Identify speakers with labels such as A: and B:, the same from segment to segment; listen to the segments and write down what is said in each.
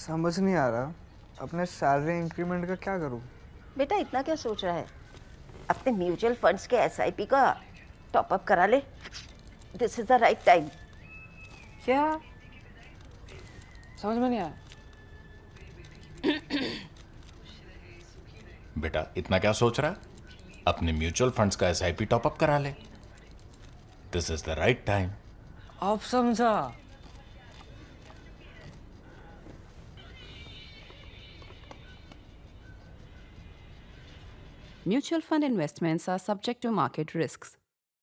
A: समझ नहीं आ रहा अपने सैलरी इंक्रीमेंट का क्या करूं।
B: बेटा इतना क्या सोच रहा है? अपने म्यूचुअल फंड्स के एसआईपी का टॉप अप करा ले। This is the right time.
C: क्या समझ में नहीं आया?
D: बेटा इतना क्या सोच रहा है? अपने म्यूचुअल फंड्स का एसआईपी टॉपअप करा ले। This is the right time.
C: अब समझा।
E: Mutual fund investments are subject to market risks.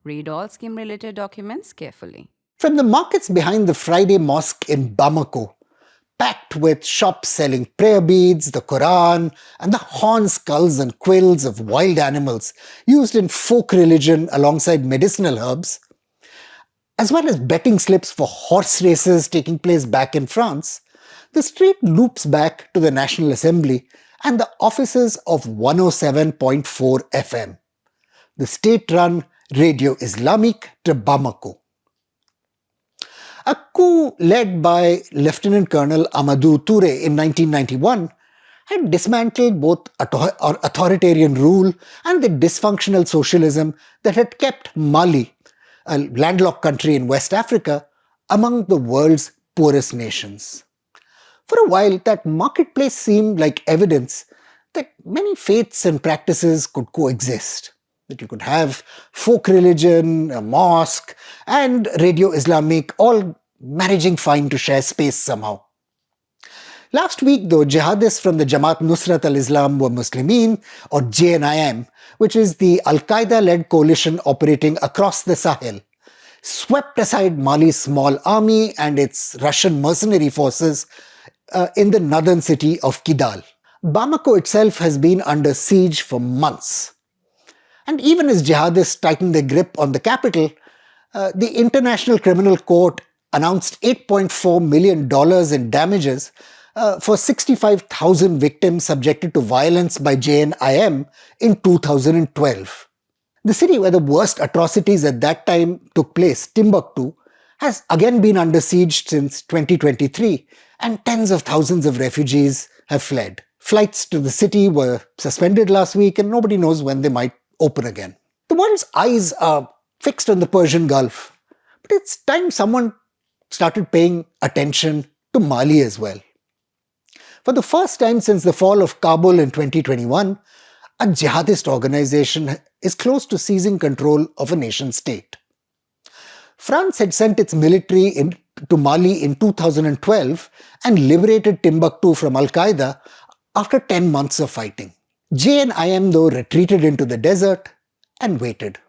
E: Read all scheme-related documents carefully.
F: From the markets behind the Friday mosque in Bamako, packed with shops selling prayer beads, the Quran, and the horn skulls and quills of wild animals used in folk religion alongside medicinal herbs, as well as betting slips for horse races taking place back in France, the street loops back to the National Assembly and the offices of 107.4 FM, the state-run Radio Islamique de Bamako. A coup led by Lieutenant Colonel Amadou Touré in 1991 had dismantled both authoritarian rule and the dysfunctional socialism that had kept Mali, a landlocked country in West Africa, among the world's poorest nations. For a while, that marketplace seemed like evidence that many faiths and practices could coexist. That you could have folk religion, a mosque, and Radio Islamique all managing fine to share space somehow. Last week, though, jihadists from the Jamaat Nusrat al-Islam wa Muslimin, or JNIM, which is the Al-Qaeda-led coalition operating across the Sahel, swept aside Mali's small army and its Russian mercenary forces in the northern city of Kidal. Bamako itself has been under siege for months. And even as jihadists tighten their grip on the capital, the International Criminal Court announced $8.4 million in damages for 65,000 victims subjected to violence by JNIM in 2012. The city where the worst atrocities at that time took place, Timbuktu, has again been under siege since 2023, and tens of thousands of refugees have fled. Flights to the city were suspended last week, and nobody knows when they might open again. The world's eyes are fixed on the Persian Gulf, but it's time someone started paying attention to Mali as well. For the first time since the fall of Kabul in 2021, a jihadist organization is close to seizing control of a nation state. France had sent its military to Mali in 2012 and liberated Timbuktu from Al-Qaeda after 10 months of fighting. JNIM, though, retreated into the desert and waited.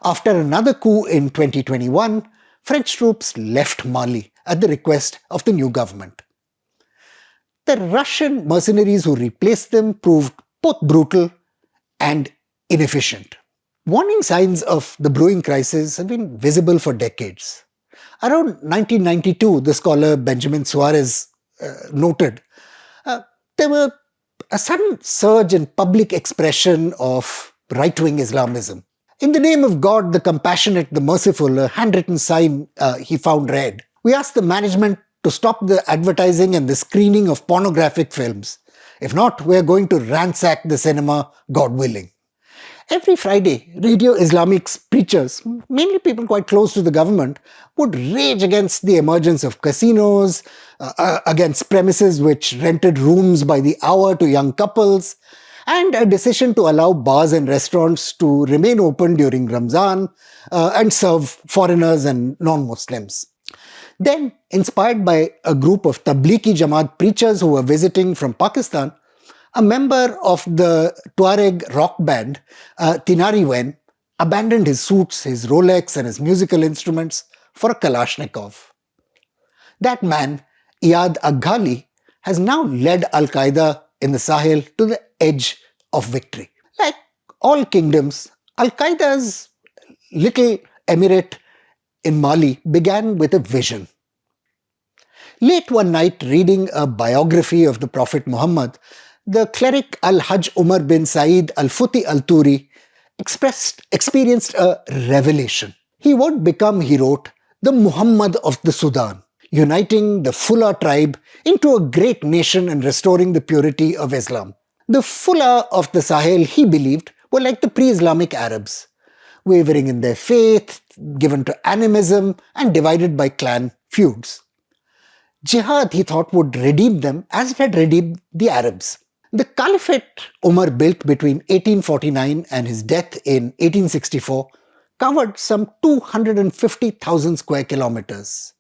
F: After another coup in 2021, French troops left Mali at the request of the new government. The Russian mercenaries who replaced them proved both brutal and inefficient. Warning signs of the brewing crisis have been visible for decades. Around 1992, the scholar Benjamin Swathes noted, there were a sudden surge in public expression of right-wing Islamism. In the name of God, the compassionate, the merciful, a handwritten sign he found read, we ask the management to stop the advertising and the screening of pornographic films. If not, we are going to ransack the cinema, God willing. Every Friday, Radio Islamique's preachers, mainly people quite close to the government, would rage against the emergence of casinos, against premises which rented rooms by the hour to young couples, and a decision to allow bars and restaurants to remain open during Ramzan and serve foreigners and non-Muslims. Then, inspired by a group of Tablighi Jamaat preachers who were visiting from Pakistan, a member of the Tuareg rock band, Tinari Wen, abandoned his suits, his Rolex and his musical instruments for a Kalashnikov. That man, Iyad Aghali, has now led Al-Qaeda in the Sahel to the edge of victory. Like all kingdoms, Al-Qaeda's little emirate in Mali began with a vision. Late one night, reading a biography of the Prophet Muhammad, the cleric Al-Hajj Umar bin Saeed Al-Futi Al-Turi experienced a revelation. He would become, he wrote, the Muhammad of the Sudan. uniting the Fulah tribe into a great nation and restoring the purity of Islam. The Fulah of the Sahel, he believed, were like the pre-Islamic Arabs, wavering in their faith, given to animism, and divided by clan feuds. Jihad, he thought, would redeem them as it had redeemed the Arabs. The caliphate Umar built between 1849 and his death in 1864 covered some 250,000 square kilometers,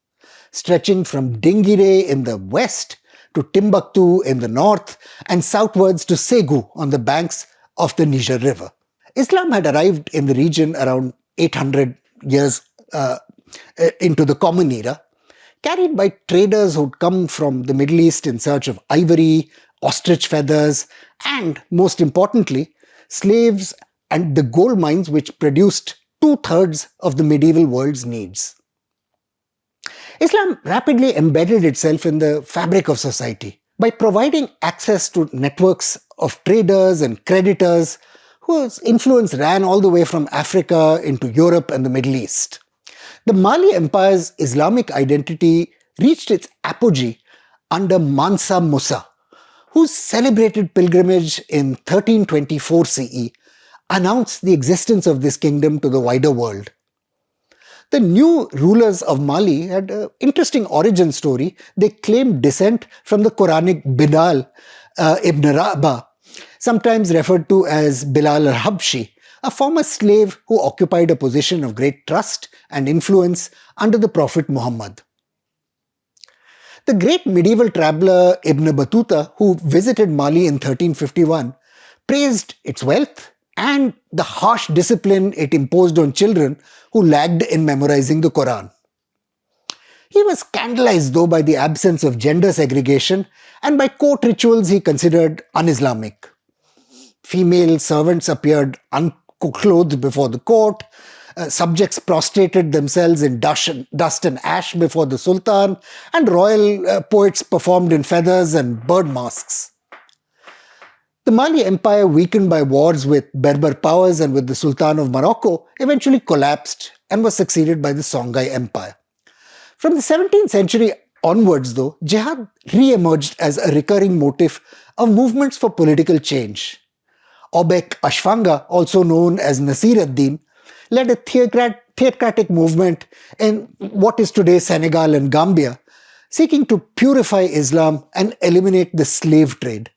F: stretching from Dingire in the west to Timbuktu in the north and southwards to Segu on the banks of the Niger River. Islam had arrived in the region around 800 years into the Common Era, carried by traders who'd come from the Middle East in search of ivory, ostrich feathers, and, most importantly, slaves and the gold mines which produced 2/3 of the medieval world's needs. Islam rapidly embedded itself in the fabric of society by providing access to networks of traders and creditors whose influence ran all the way from Africa into Europe and the Middle East. The Mali Empire's Islamic identity reached its apogee under Mansa Musa, whose celebrated pilgrimage in 1324 CE announced the existence of this kingdom to the wider world. The new rulers of Mali had an interesting origin story. They claimed descent from the Quranic Kidal ibn Rabah, sometimes referred to as Bilal al-Habshi, a former slave who occupied a position of great trust and influence under the Prophet Muhammad. The great medieval traveller Ibn Battuta, who visited Mali in 1351, praised its wealth and the harsh discipline it imposed on children who lagged in memorizing the Quran. He was scandalized, though, by the absence of gender segregation and by court rituals he considered un-Islamic. Female servants appeared unclothed before the court, subjects prostrated themselves in dust and ash before the Sultan, and royal poets performed in feathers and bird masks. The Mali Empire, weakened by wars with Berber powers and with the Sultan of Morocco, eventually collapsed and was succeeded by the Songhai Empire. From the 17th century onwards, though, jihad re-emerged as a recurring motif of movements for political change. Obek Ashfanga, also known as Nasir ad-Din, led a theocratic movement in what is today Senegal and Gambia, seeking to purify Islam and eliminate the slave trade.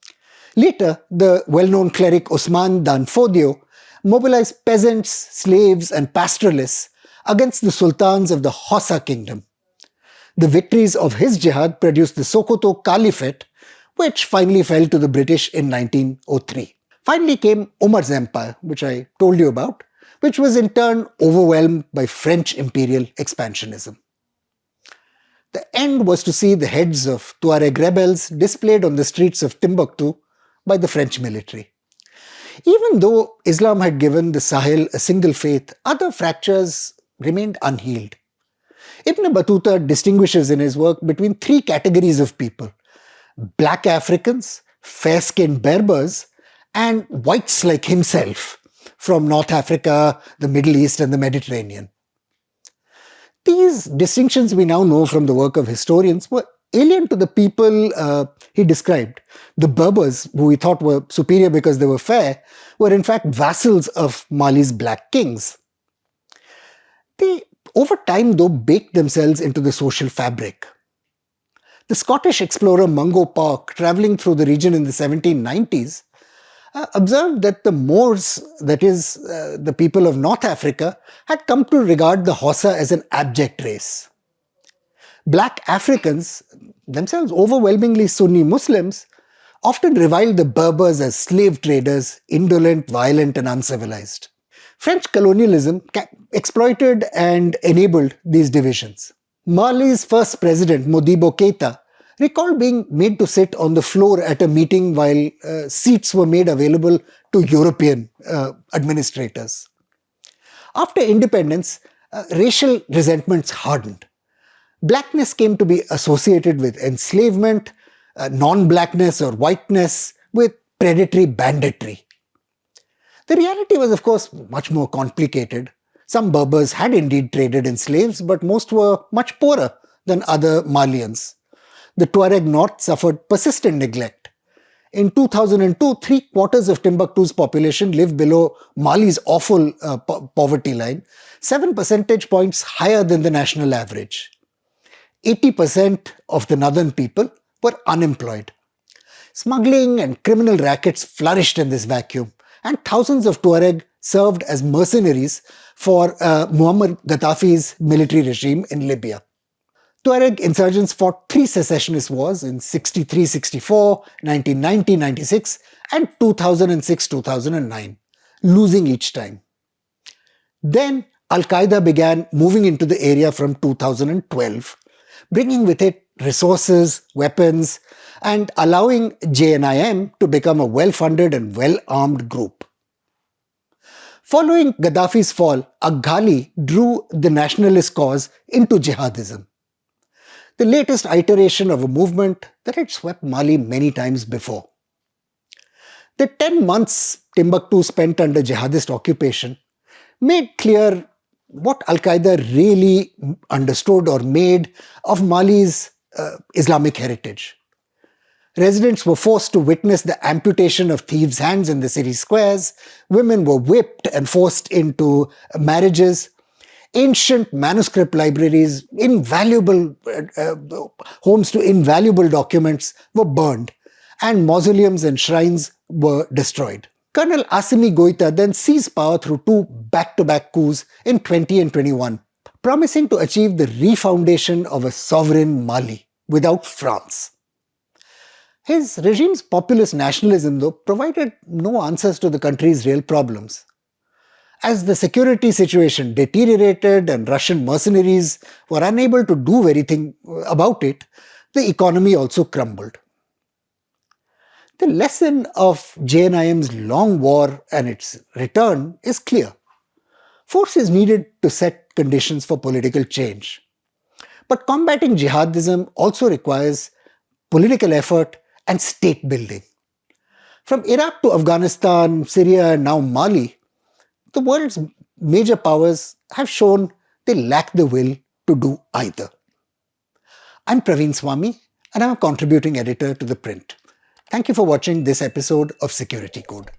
F: Later, the well-known cleric Osman Dan Fodio mobilized peasants, slaves, and pastoralists against the sultans of the Hausa kingdom. The victories of his jihad produced the Sokoto Caliphate, which finally fell to the British in 1903. Finally came Umar's empire, which I told you about, which was in turn overwhelmed by French imperial expansionism. The end was to see the heads of Tuareg rebels displayed on the streets of Timbuktu by the French military. Even though Islam had given the Sahel a single faith, other fractures remained unhealed. Ibn Battuta distinguishes in his work between three categories of people: black Africans, fair-skinned Berbers, and whites like himself from North Africa, the Middle East, and the Mediterranean. These distinctions we now know from the work of historians were alien to the people he described. The Berbers, who he thought were superior because they were fair, were in fact vassals of Mali's black kings. They, over time, though, baked themselves into the social fabric. The Scottish explorer Mungo Park, travelling through the region in the 1790s, observed that the Moors, that is, the people of North Africa, had come to regard the Hausa as an abject race. Black Africans, themselves overwhelmingly Sunni Muslims, often reviled the Berbers as slave traders, indolent, violent, and uncivilized. French colonialism exploited and enabled these divisions. Mali's first president, Modibo Keita, recalled being made to sit on the floor at a meeting while seats were made available to European administrators. After independence, racial resentments hardened. Blackness came to be associated with enslavement, non-blackness or whiteness with predatory banditry. The reality was, of course, much more complicated. Some Berbers had indeed traded in slaves, but most were much poorer than other Malians. The Tuareg North suffered persistent neglect. In 2002, 3/4 of Timbuktu's population lived below Mali's awful poverty line, 7 percentage points higher than the national average. 80% of the northern people were unemployed. Smuggling and criminal rackets flourished in this vacuum, and thousands of Tuareg served as mercenaries for Muammar Gaddafi's military regime in Libya. Tuareg insurgents fought 3 secessionist wars in 63-64, 1990-96 and 2006-2009, losing each time. Then Al-Qaeda began moving into the area from 2012, bringing with it resources, weapons, and allowing JNIM to become a well-funded and well-armed group. Following Gaddafi's fall, Aghali drew the nationalist cause into jihadism, the latest iteration of a movement that had swept Mali many times before. The 10 months Timbuktu spent under jihadist occupation made clear what Al-Qaeda really understood or made of Mali's Islamic heritage. Residents were forced to witness the amputation of thieves' hands in the city squares. Women were whipped and forced into marriages. Ancient manuscript libraries, invaluable homes to invaluable documents were burned, and mausoleums and shrines were destroyed. Colonel Assimi Goita then seized power through 2 back-to-back coups in 20 and 21, promising to achieve the refoundation of a sovereign Mali without France. His regime's populist nationalism, though, provided no answers to the country's real problems. As the security situation deteriorated and Russian mercenaries were unable to do anything about it, the economy also crumbled. The lesson of JNIM's long war and its return is clear. Force is needed to set conditions for political change. But combating jihadism also requires political effort and state building. From Iraq to Afghanistan, Syria, and now Mali, the world's major powers have shown they lack the will to do either. I'm Praveen Swami, and I'm a contributing editor to ThePrint. Thank you for watching this episode of Security Code.